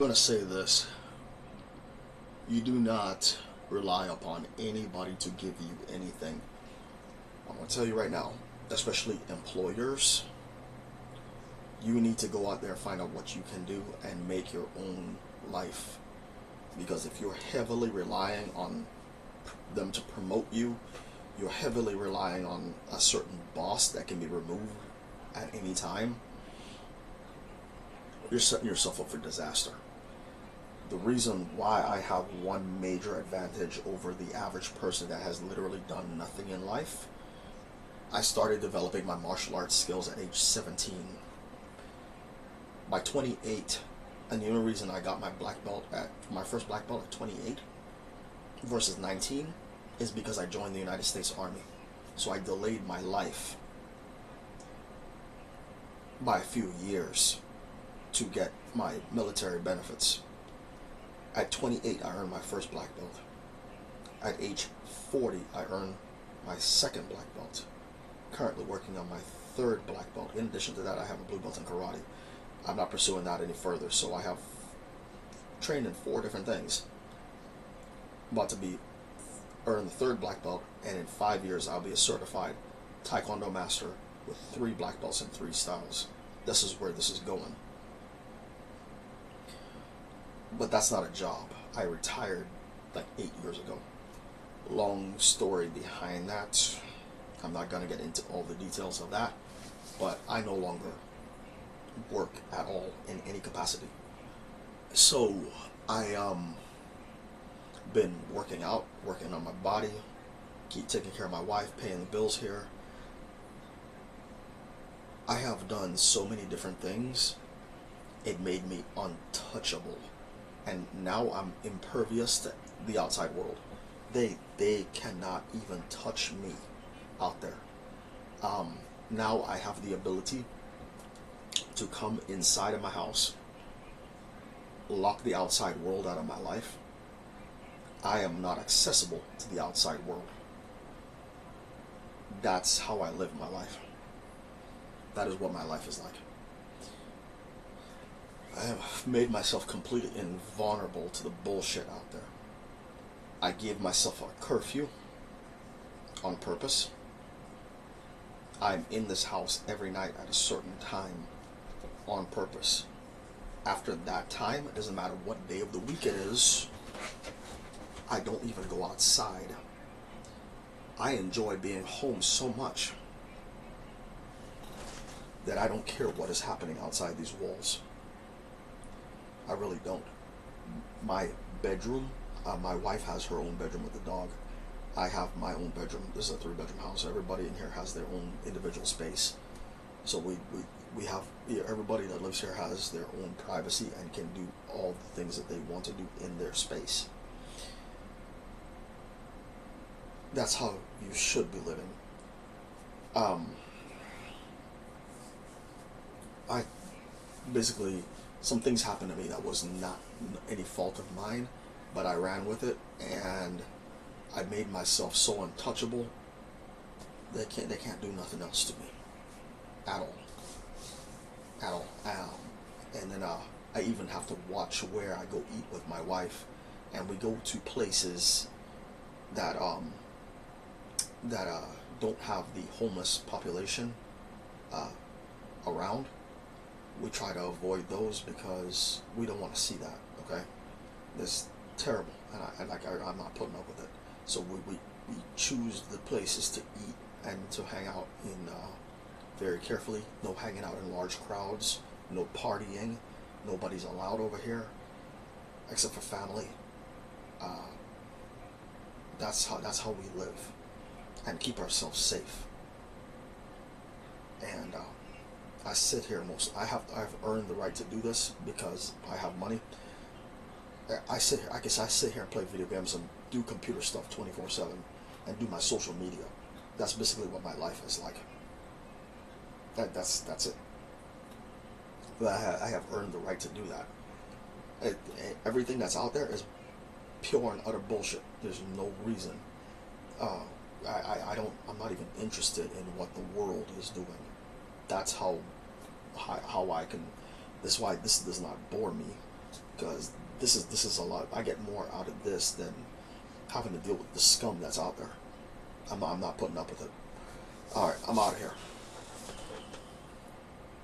I'm going to say this. You do not rely upon anybody to give you anything. I'm going to tell you right now, especially employers, you need to go out there and find out what you can do and make your own life. Because if you're heavily relying on them to promote you, you're heavily relying on a certain boss that can be removed at any time, you're setting yourself up for disaster. The reason why I have one major advantage over the average person that has literally done nothing in life, I started developing my martial arts skills at age 17. By 28, and the only reason I got my first black belt at 28 versus 19 is because I joined the United States Army. So I delayed my life by a few years to get my military benefits. At 28, I earned my first black belt. At age 40, I earned my second black belt. Currently working on my third black belt. In addition to that, I have a blue belt in karate. I'm not pursuing that any further, so I have trained in 4 different things. I'm about to earn the third black belt, and in 5 years, I'll be a certified Taekwondo master with 3 black belts in 3 styles. This is where this is going. But that's not a job. I retired like 8 years ago. Long story behind that. I'm not going to get into all the details of that, but I no longer work at all in any capacity. So I been working out, working on my body, keep taking care of my wife, paying the bills here. I have done so many different things. It made me untouchable. And now I'm impervious to the outside world. They cannot even touch me out there. Now I have the ability to come inside of my house, lock the outside world out of my life. I am not accessible to the outside world. That's how I live my life. That is what my life is like. I have made myself completely invulnerable to the bullshit out there. I gave myself a curfew on purpose. I'm in this house every night at a certain time on purpose. After that time, it doesn't matter what day of the week it is, I don't even go outside. I enjoy being home so much that I don't care what is happening outside these walls. I really don't. My bedroom, my wife has her own bedroom with the dog. I have my own bedroom. This is a 3-bedroom house. Everybody in here has their own individual space. So we have, everybody that lives here has their own privacy and can do all the things that they want to do in their space. That's how you should be living. I basically, some things happened to me that was not any fault of mine, but I ran with it, and I made myself so untouchable. They can't do nothing else to me at all. And then I even have to watch where I go eat with my wife, and we go to places that don't have the homeless population around. We try to avoid those because we don't want to see that. Okay, it's terrible, and I'm not putting up with it. So we choose the places to eat and to hang out in very carefully. No hanging out in large crowds. No partying. Nobody's allowed over here except for family. That's how we live and keep ourselves safe. And I sit here I've earned the right to do this because I have money. I sit here and play video games and do computer stuff 24/7 and do my social media. That's basically what my life is like. That's it. But I have earned the right to do that. Everything that's out there is pure and utter bullshit. There's no reason. I'm not even interested in what the world is doing. That's how I can. This is why this does not bore me. because this is a lot. I get more out of this than having to deal with the scum that's out there. I'm not putting up with it. All right, I'm out of here.